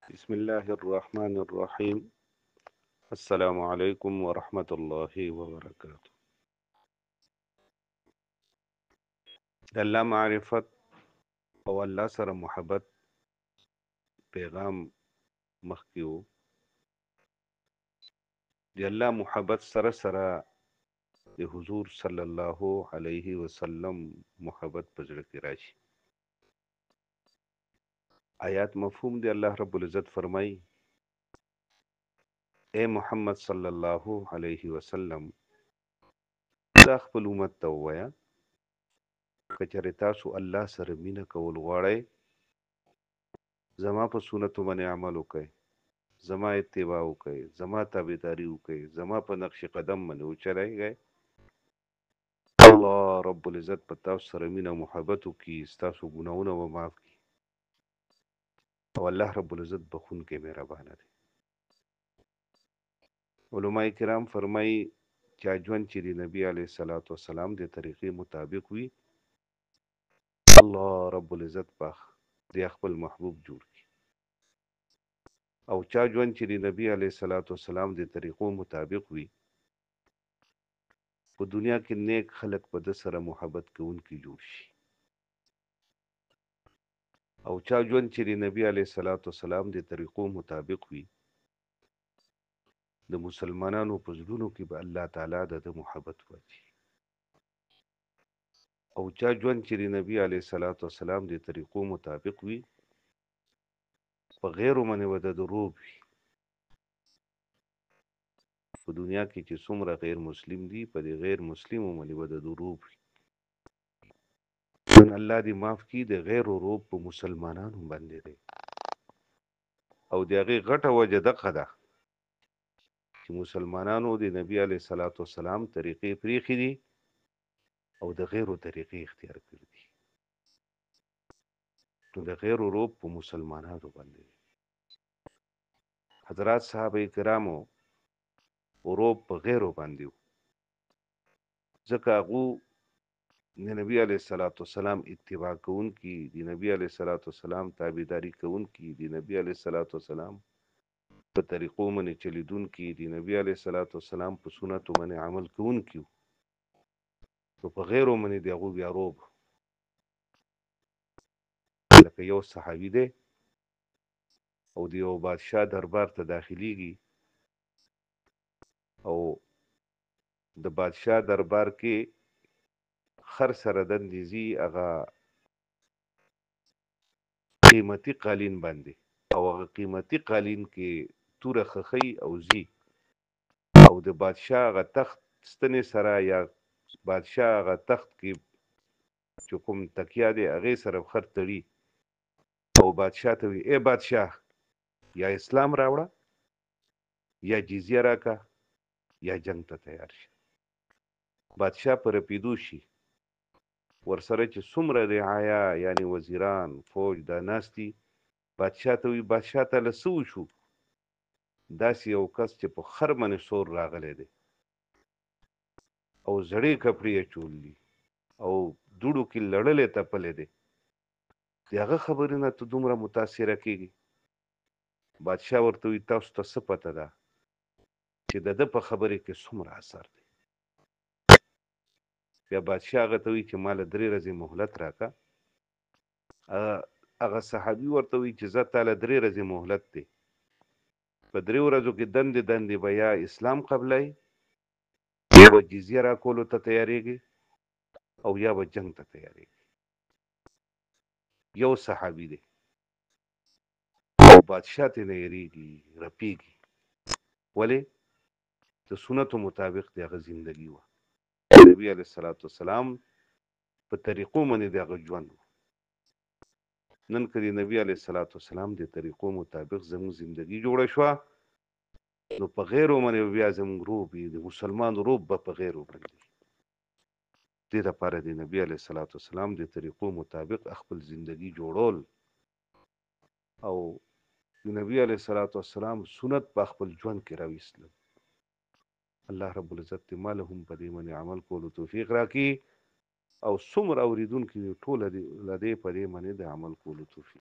بسم الله الرحمن الرحيم. السلام عليكم ورحمة الله وبركاته. د الله معرفت او الله سره محبت پیغام مخکې و. د الله محبت سره سره د حضور صلی الله علیه وسلم محبت په زړه کې راشي. آیات مفهوم دی. الله رب العزت فرمایي اے محمد صلی الله علیه وسلم دا خپل امت ته ووایه که چېرې تاسو الله سره مینه کول غواړئ زما په سنتو باندې عمل وکئ، زما اتباع وکئ، زما تابعداري وکئ، زما په نقش قدم باندې وچلئ، الله رب العزت په تاسو سره مینه او محبت وکړي، ستاسو ګناهونه به معاف کړي او الله رب العزت بخونکی مهربانه دی. علماء کرام فرمایي چا ژوند چې د نبي علیه الصلاة وسلام د طریقې مطابق وي الله رب العزت به د خپل محبوب جوړ کړي او چا ژوند چې د نبي علیه الصلاة وسلام د طریقو مطابق وي په دنیا کې نیک خلق په ده سره محبت کوونکي جوړ شي او چا ژوند چې د نبي علیه الصلاة وسلام د طریقو مطابق وي د مسلمانانو په زړونو کې به الله تعالی د محبت واچي او چا ژوند چې د نبي علیه الصلاة وسلام د طریقو مطابق وي په غیرو باندې به د روب وي. په دنیا کې چې څومره غیر مسلم دي په دې غیر مسلمو باندې به د روب وي. نن الله دې معاف کړي د غیر روب په مسلمانانو باندې دی او د هغې غټه وجه دغه ده چې مسلمانانو د نبي علیه الصلاة وسلام طریقې پرېښې دي او د غیرو طریقې اختیار کړي دي. نو د غیرو روب په مسلمانانو باندې دی. حضرات صحابه کرامو روب په غیرو باندې و ځکه هغو د نبي علیه الصلاة وسلام اتباع کوونکي، د نبي علیه الصلاة وسلام تابعداري کوونکي، د نبي علیه الصلاة وسلام په طریقو باندې چلیدونکي، د نبي علیه الصلاة وسلام په سنتو باندې عمل کوونکي نو په غیرو باندې د هغو بیا روب لکه یو صحابي دی او د یو بادشاه دربار ته داخلیږي او د بادشاه دربار کې خر سره دندې ځي هغه قیمتي قالین باندې او هغه قیمتي قالین کې توره خخی او ځي او د بادشاه هغه تخت ستنې سره یا بادشاه هغه تخت کې چې کوم تکیه دی هغې سره خر تړي او بادشاه ته وي ای بادشاه یا اسلام راوړه یا جزیه راکه یا جنگ ته تیار شي. بادشاه په رپېدو شي ورسره چې څومره رعایا یعنی وزیران فوج دا ناست دي بادشاه ته وي بادشاه ته له څه وشو داسې یو کس چې په خر باندې سور راغلی دی او زړې کپړې یې اچولي دي او دوړو کې لړلې تپلې دی د هغه خبرې نه ته دومره متاثره کېږي. بادشاه ورته وي تاسو ته څه پته ده چې د ده په خبرې کې څومره اثر دی. بیا بادشاه هغه ته وي چې ما له 3 ورځې مهلت راکړه. هغه صحابي ورته وي چې زه تا له 3 ورځې مهلت دی په 3 ورځو کې دندې به یا اسلام قبلای یا به جزیه راکولو ته تیارېږي او یا به جنگ ته تیارېږي. یو صحابي دی او بادشاه ته نه یېرېږي رپېږي ولې د سنتو مطابق د هغه زندګي وه د نبي علیه الصلاة وسلام په طریقو باندې د هغه ژوند و. نن که د نبي علیه الصلاة وسلام د طریقو مطابق زموږ زندګي جوړه شوه نو په غیرو باندې بیا زموږ روب د مسلمان روب به په غیرو باندې دې دپاره د نبي علیه الصلاة وسلام د طریقو مطابق خپل زندګي جوړول او د نبي علیه الصلاة وسلام سنت په خپل ژوند کې راویستل. الله رب العزت دې ما له هم په دې باندې عمل کولو توفیق راکړي او څومره اورېدونکي ټوله له دې په دې باندې د عمل کولو توفیق